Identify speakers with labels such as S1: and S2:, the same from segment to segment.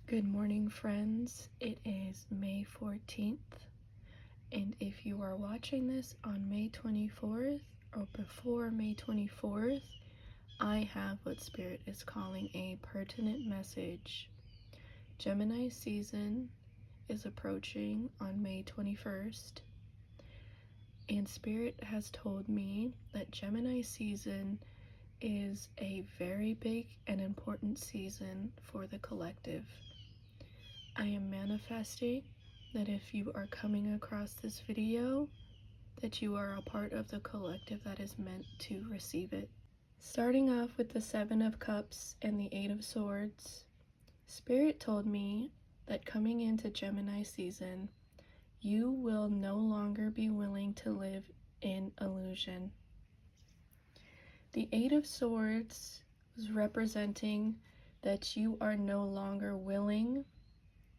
S1: Good morning, friends. It is May 14th, and if you are watching this on May 24th or before May 24th, I have what Spirit is calling a pertinent message. Gemini season is approaching on May 21st, and Spirit has told me that Gemini season is a very big and important season for the collective. I am manifesting that if you are coming across this video, that you are a part of the collective that is meant to receive it. Starting off with the Seven of Cups and the Eight of Swords, Spirit told me that coming into Gemini season, you will no longer be willing to live in illusion. The Eight of Swords was representing that you are no longer willing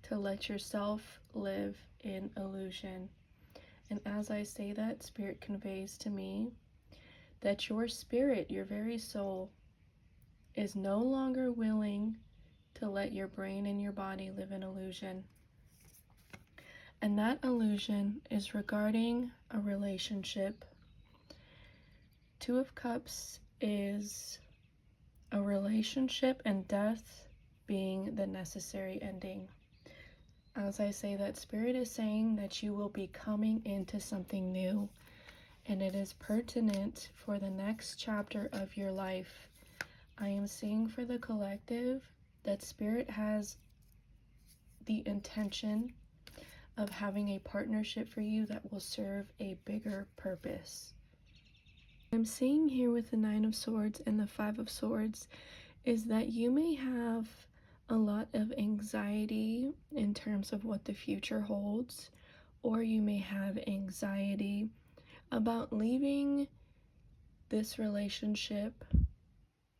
S1: to let yourself live in illusion. And as I say that, Spirit conveys to me that your spirit, your very soul, is no longer willing to let your brain and your body live in illusion. And that illusion is regarding a relationship. Two of Cups is a relationship and death being the necessary ending. As I say that, Spirit is saying that you will be coming into something new, and it is pertinent for the next chapter of your life. I am seeing for the collective that Spirit has the intention of having a partnership for you that will serve a bigger purpose. I'm seeing here with the Nine of Swords and the Five of Swords is that you may have a lot of anxiety in terms of what the future holds, or you may have anxiety about leaving this relationship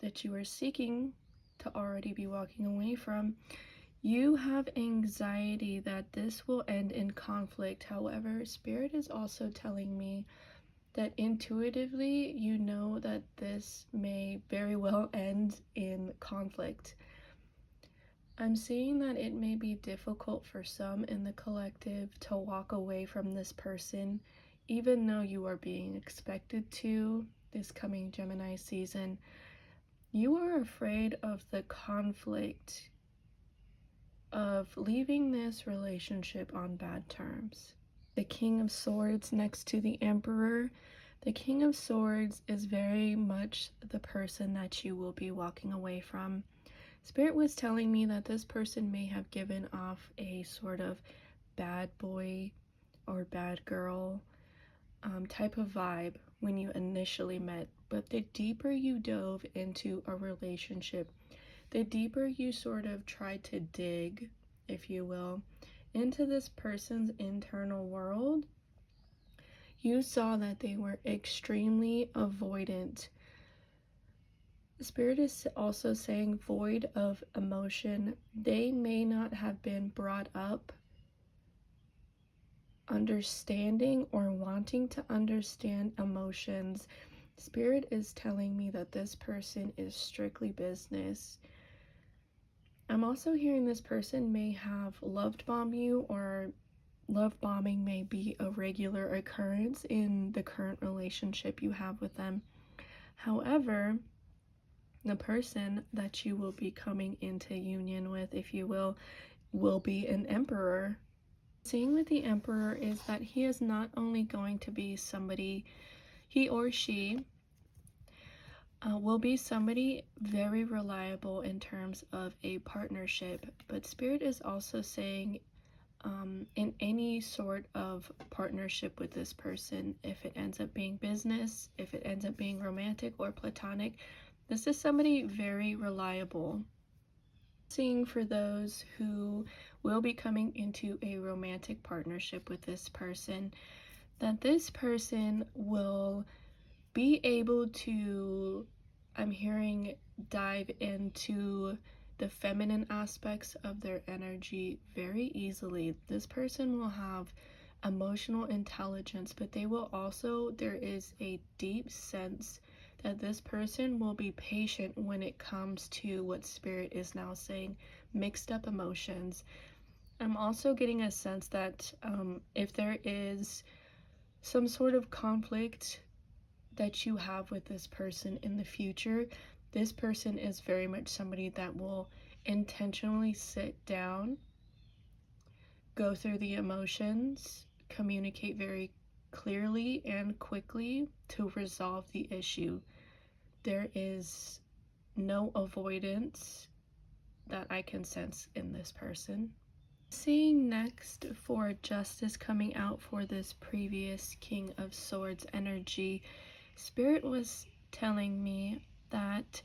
S1: that you are seeking to already be walking away from. You have anxiety that this will end in conflict. However, Spirit is also telling me that intuitively you know that this may very well end in conflict. I'm seeing that it may be difficult for some in the collective to walk away from this person, even though you are being expected to this coming Gemini season. You are afraid of the conflict of leaving this relationship on bad terms. The King of Swords next to the Emperor. The King of Swords is very much the person that you will be walking away from. Spirit was telling me that this person may have given off a sort of bad boy or bad girl type of vibe when you initially met. But the deeper you dove into a relationship, the deeper you sort of tried to dig, if you will, into this person's internal world, you saw that they were extremely avoidant. Spirit is also saying void of emotion. They may not have been brought up understanding or wanting to understand emotions. Spirit is telling me that this person is strictly business. I'm also hearing this person may have loved bombed you, or love bombing may be a regular occurrence in the current relationship you have with them. However, the person that you will be coming into union with, if you will be an emperor. Seeing with the Emperor is that he is not only going to be somebody, he or she will be somebody very reliable in terms of a partnership, but Spirit is also saying in any sort of partnership with this person, if it ends up being business, if it ends up being romantic or platonic, this is somebody very reliable. Seeing for those who will be coming into a romantic partnership with this person, that this person will be able to, I'm hearing, dive into the feminine aspects of their energy very easily. This person will have emotional intelligence, but they will also, there is a deep sense that this person will be patient when it comes to what Spirit is now saying, mixed up emotions. I'm also getting a sense that if there is some sort of conflict that you have with this person in the future, this person is very much somebody that will intentionally sit down, go through the emotions, communicate very clearly and quickly to resolve the issue. There is no avoidance that I can sense in this person. Seeing next for justice coming out for this previous King of Swords energy, Spirit was telling me that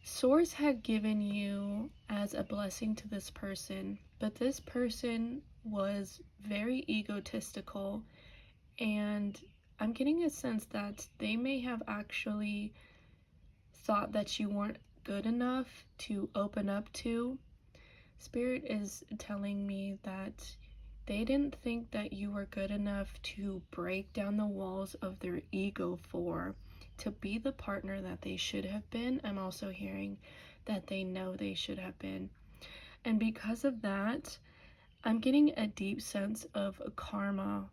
S1: Source had given you as a blessing to this person, but this person was very egotistical, and I'm getting a sense that they may have actually thought that you weren't good enough to open up to. Spirit is telling me that they didn't think that you were good enough to break down the walls of their ego for, to be the partner that they should have been. I'm also hearing that they know they should have been. And because of that, I'm getting a deep sense of karma.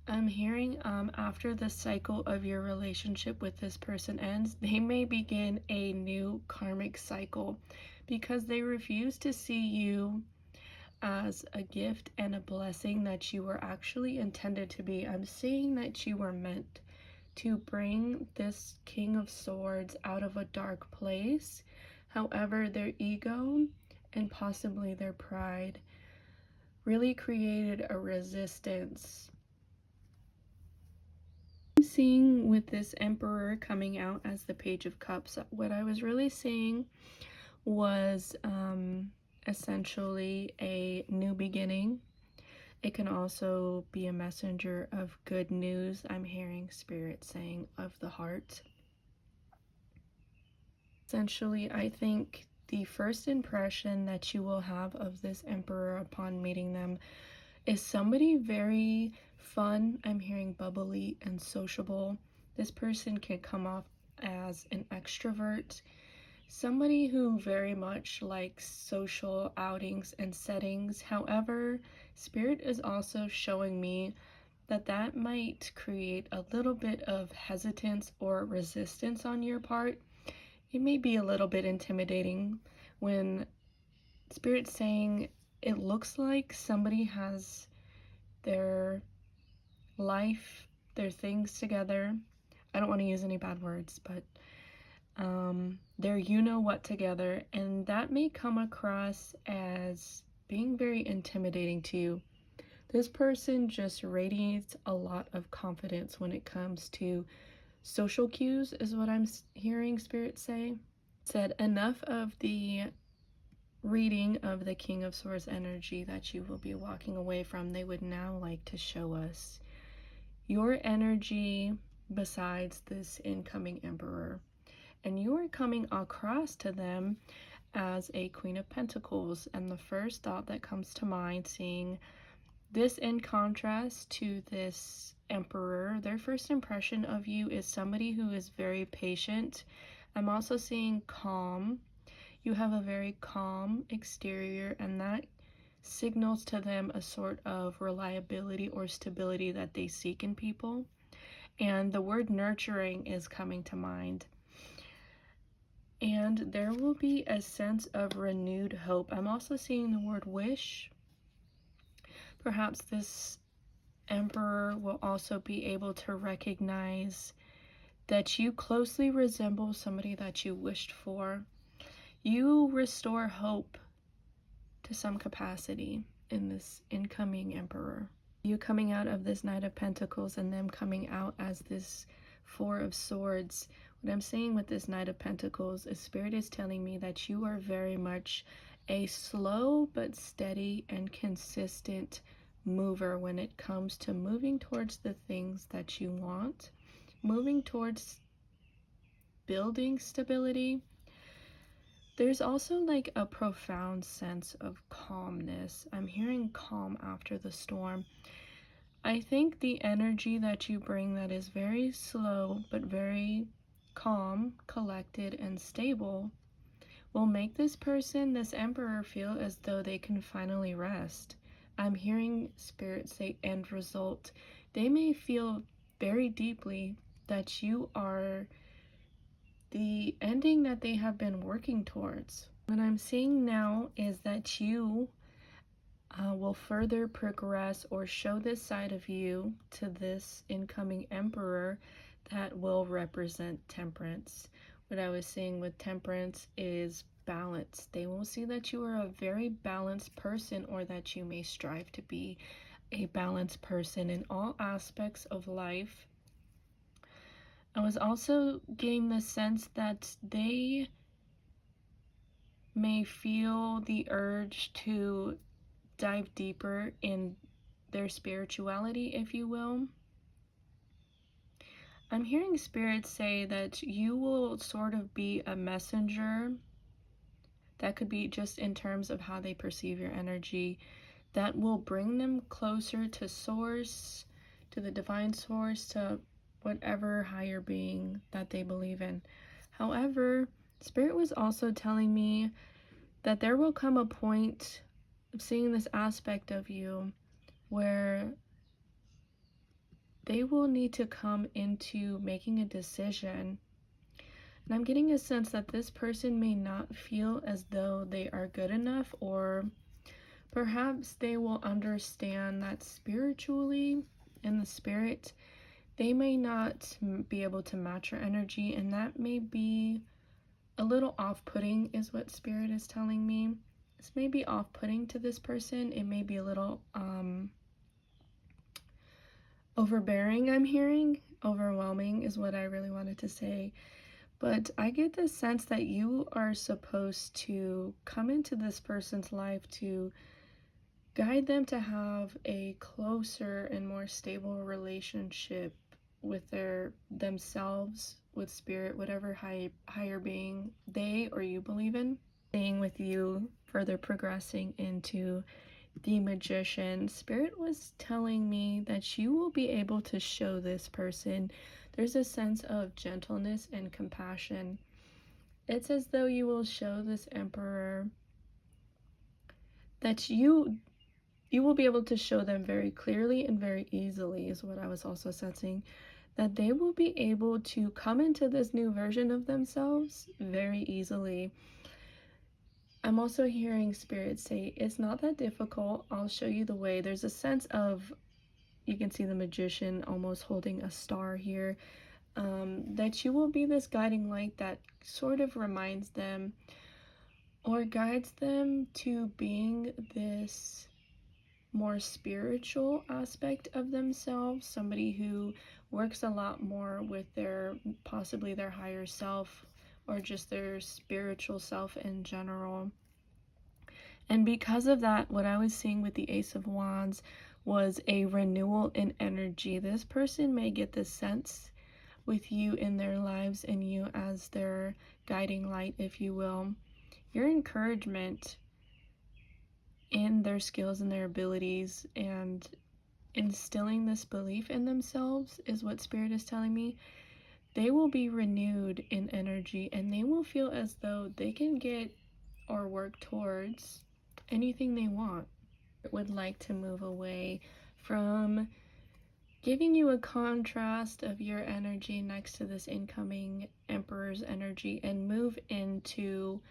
S1: I'm hearing after the cycle of your relationship with this person ends, they may begin a new karmic cycle because they refuse to see you as a gift and a blessing that you were actually intended to be. I'm seeing that you were meant to bring this King of Swords out of a dark place. However, their ego and possibly their pride really created a resistance. I'm seeing with this Emperor coming out as the Page of Cups, what I was really seeing was essentially a new beginning. It can also be a messenger of good news. I'm hearing Spirit saying of the heart. Essentially, I think the first impression that you will have of this Emperor upon meeting them is somebody very fun. I'm hearing bubbly and sociable. This person can come off as an extrovert, somebody who very much likes social outings and settings. However, Spirit is also showing me that that might create a little bit of hesitance or resistance on your part. It may be a little bit intimidating when Spirit's saying it looks like somebody has their life, their things together. I don't want to use any bad words, but their you-know-what together, and that may come across as being very intimidating to you. This person just radiates a lot of confidence when it comes to social cues, is what I'm hearing Spirit say. Said enough of the reading of the King of Swords energy that you will be walking away from. They would now like to show us your energy besides this incoming Emperor. And you are coming across to them as a Queen of Pentacles. And the first thought that comes to mind, seeing this in contrast to this Emperor, their first impression of you is somebody who is very patient. I'm also seeing calm. You have a very calm exterior, and that signals to them a sort of reliability or stability that they seek in people. And the word nurturing is coming to mind. And there will be a sense of renewed hope. I'm also seeing the word wish. Perhaps this Emperor will also be able to recognize that you closely resemble somebody that you wished for. You restore hope to some capacity in this incoming Emperor. You coming out of this Knight of Pentacles and them coming out as this Four of Swords. What I'm saying with this Knight of Pentacles is Spirit is telling me that you are very much a slow but steady and consistent mover when it comes to moving towards the things that you want, moving towards building stability. There's also like a profound sense of calmness. I'm hearing calm after the storm. I think the energy that you bring that is very slow but very calm, collected, and stable will make this person, this emperor, feel as though they can finally rest. I'm hearing spirit say end result. They may feel very deeply that you are the ending that they have been working towards. What I'm seeing now is that you will further progress or show this side of you to this incoming emperor that will represent temperance. What I was saying with temperance is balance. They will see that you are a very balanced person, or that you may strive to be a balanced person in all aspects of life. I was also getting the sense that they may feel the urge to dive deeper in their spirituality, if you will. I'm hearing spirits say that you will sort of be a messenger. That could be just in terms of how they perceive your energy, that will bring them closer to source, to the divine source, to whatever higher being that they believe in. However, spirit was also telling me that there will come a point of seeing this aspect of you where they will need to come into making a decision. And I'm getting a sense that this person may not feel as though they are good enough, or perhaps they will understand that spiritually, in the spirit, they may not be able to match your energy, and that may be a little off-putting, is what spirit is telling me. This may be off-putting to this person. It may be a little overbearing, I'm hearing. Overwhelming is what I really wanted to say. But I get the sense that you are supposed to come into this person's life to guide them to have a closer and more stable relationship with themselves, with spirit, whatever higher being they or you believe in. Staying with you, further progressing into the magician, spirit was telling me that you will be able to show this person. There's a sense of gentleness and compassion. It's as though you will show this emperor that you will be able to show them very clearly and very easily, is what I was also sensing, that they will be able to come into this new version of themselves very easily. I'm also hearing spirit say, it's not that difficult, I'll show you the way. There's a sense of, you can see the magician almost holding a star here, that you will be this guiding light that sort of reminds them or guides them to being this more spiritual aspect of themselves, somebody who works a lot more with possibly their higher self, or just their spiritual self in general. And because of that, what I was seeing with the Ace of Wands was a renewal in energy. This person may get this sense with you in their lives, and you as their guiding light, if you will. Your encouragement in their skills and their abilities, and instilling this belief in themselves, is what spirit is telling me. They will be renewed in energy, and they will feel as though they can get or work towards anything they want. Would like to move away from giving you a contrast of your energy next to this incoming emperor's energy, and move into,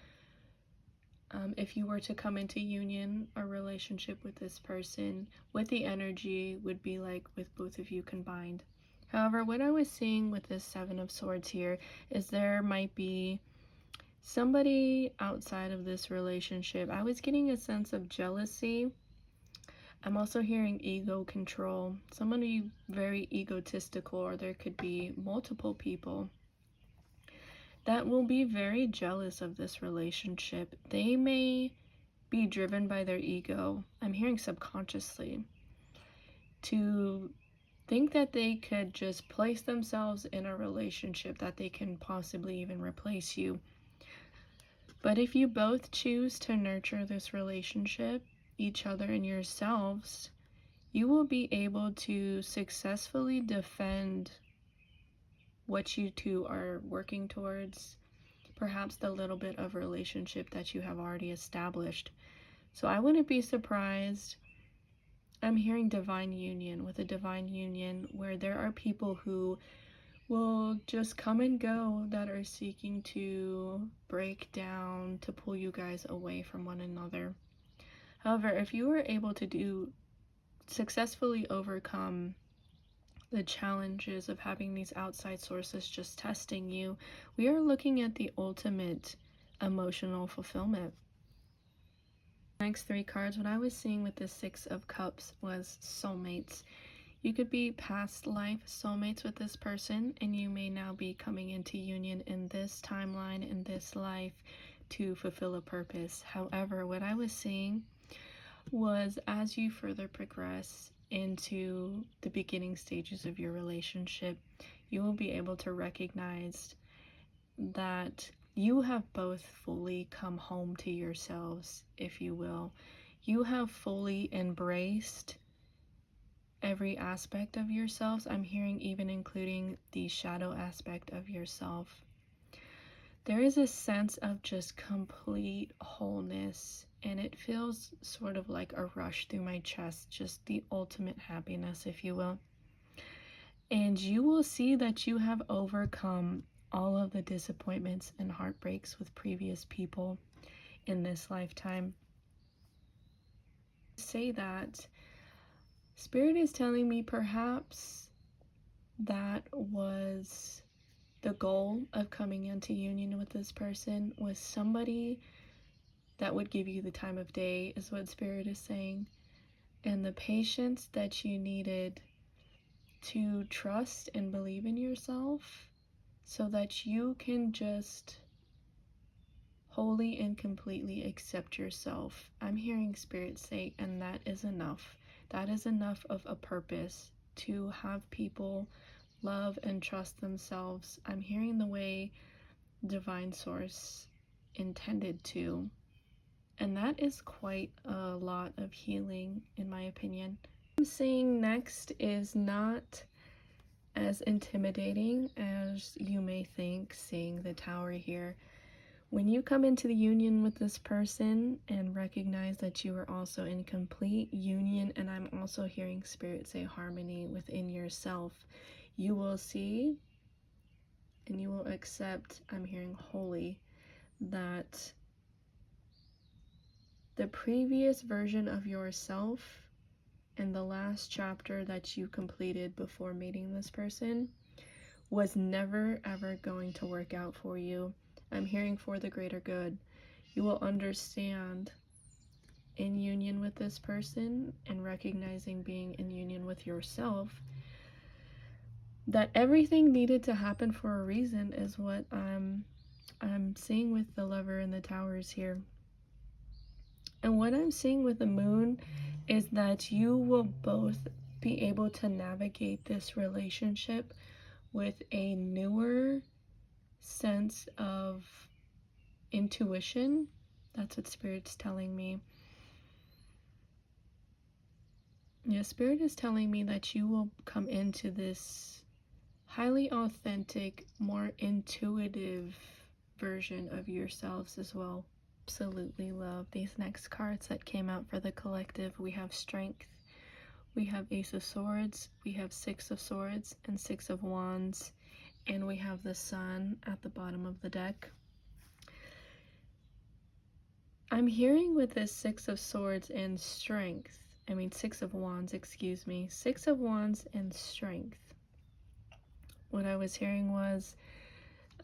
S1: if you were to come into union or relationship with this person, what the energy would be like with both of you combined. However, what I was seeing with this Seven of Swords here is there might be somebody outside of this relationship. I was getting a sense of jealousy. I'm also hearing ego control. Somebody very egotistical, or there could be multiple people that will be very jealous of this relationship. They may be driven by their ego, I'm hearing subconsciously, to think that they could just place themselves in a relationship, that they can possibly even replace you. But if you both choose to nurture this relationship, each other and yourselves, You will be able to successfully defend what you two are working towards, perhaps the little bit of relationship that you have already established. So I wouldn't be surprised. I'm hearing divine union, with a divine union where there are people who will just come and go that are seeking to break down, to pull you guys away from one another. However, if you were able to successfully overcome the challenges of having these outside sources just testing you, we are looking at the ultimate emotional fulfillment. Next three cards, what I was seeing with the Six of Cups was soulmates. You could be past life soulmates with this person, and you may now be coming into union in this timeline, in this life, to fulfill a purpose. However, what I was seeing was as you further progress into the beginning stages of your relationship, you will be able to recognize that you have both fully come home to yourselves, if you will. You have fully embraced every aspect of yourselves. I'm hearing even including the shadow aspect of yourself. There is a sense of just complete wholeness, and it feels sort of like a rush through my chest, just the ultimate happiness, if you will. And you will see that you have overcome all of the disappointments and heartbreaks with previous people in this lifetime. Say that Spirit is telling me perhaps that was the goal of coming into union with this person, was somebody that would give you the time of day, is what Spirit is saying, and the patience that you needed to trust and believe in yourself so that you can just wholly and completely accept yourself. I'm hearing Spirit say, and that is enough. That is enough of a purpose to have people love and trust themselves. I'm hearing the way Divine Source intended to. And that is quite a lot of healing, in my opinion. What I'm seeing next is not as intimidating as you may think, seeing the Tower here. When you come into the union with this person and recognize that you are also in complete union, and I'm also hearing Spirit say harmony within yourself, you will see and you will accept, I'm hearing holy, that the previous version of yourself in the last chapter that you completed before meeting this person was never ever going to work out for you. I'm hearing for the greater good. You will understand in union with this person and recognizing being in union with yourself that everything needed to happen for a reason, is what I'm seeing with the Lover and the Towers here. And what I'm seeing with the Moon is that you will both be able to navigate this relationship with a newer sense of intuition. That's what Spirit's telling me. Yeah, Spirit is telling me that you will come into this highly authentic, more intuitive version of yourselves as well. Absolutely love these next cards that came out for the collective. We have Strength, we have Ace of Swords, we have Six of Swords and Six of Wands, and we have the Sun at the bottom of the deck. I'm hearing with this Six of Swords and Strength, Six of Wands, excuse me, Six of Wands and Strength. What I was hearing was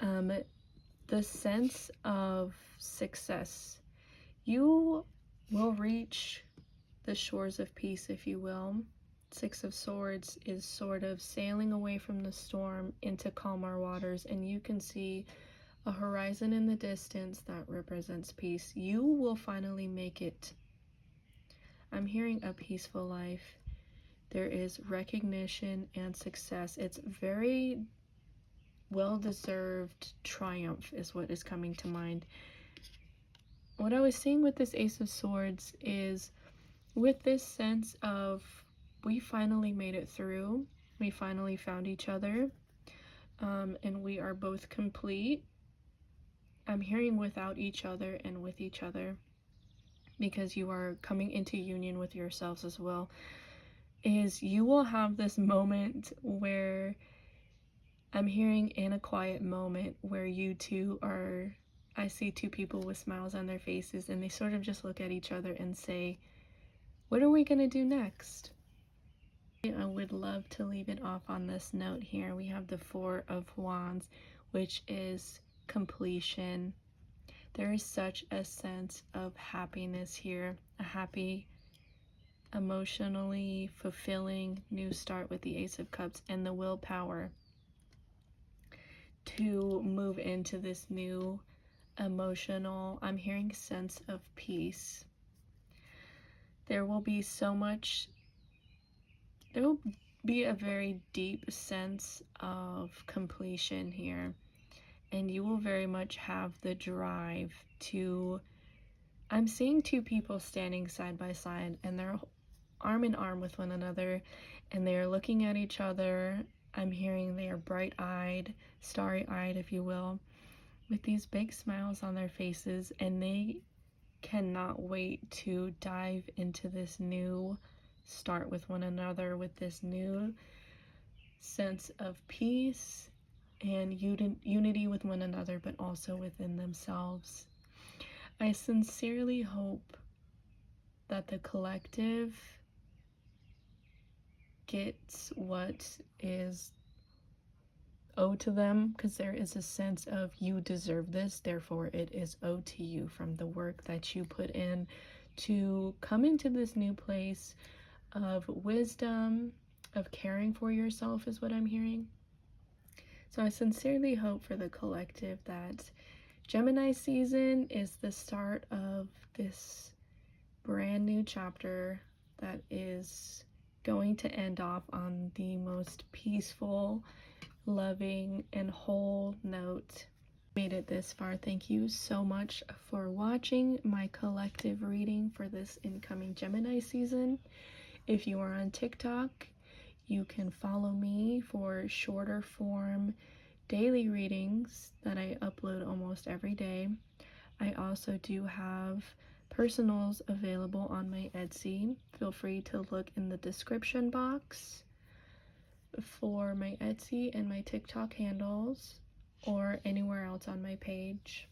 S1: the sense of success. You will reach the shores of peace, if you will. Six of Swords is sort of sailing away from the storm into calmer waters, and you can see a horizon in the distance that represents peace. You will finally make it. I'm hearing a peaceful life. There is recognition and success. It's very well-deserved triumph is what is coming to mind. What I was seeing with this Ace of Swords is with this sense of we finally made it through. We finally found each other, and we are both complete. I'm hearing without each other and with each other, because you are coming into union with yourselves as well. Is you will have this moment where I'm hearing, in a quiet moment, where you two are, I see two people with smiles on their faces, and they sort of just look at each other and say, what are we gonna do next? I would love to leave it off on this note here. We have the Four of Wands, which is completion. There is such a sense of happiness here, a happy, emotionally fulfilling new start with the Ace of Cups, and the willpower to move into this new emotional, I'm hearing, sense of peace. There will be a very deep sense of completion here, and you will very much have the drive to, I'm seeing two people standing side by side, and they're arm in arm with one another, and they are looking at each other. I'm hearing they are bright-eyed, starry-eyed, if you will, with these big smiles on their faces, and they cannot wait to dive into this new start with one another, with this new sense of peace and unity with one another, but also within themselves. I sincerely hope that the collective gets what is owed to them, because there is a sense of, you deserve this, therefore it is owed to you from the work that you put in to come into this new place of wisdom, of caring for yourself, is what I'm hearing. So I sincerely hope for the collective that Gemini season is the start of this brand new chapter that is going to end off on the most peaceful, loving, and whole note. Made it this far. Thank you so much for watching my collective reading for this incoming Gemini season. If you are on TikTok, you can follow me for shorter form daily readings that I upload almost every day. I also do have personals available on my Etsy. Feel free to look in the description box for my Etsy and my TikTok handles, or anywhere else on my page.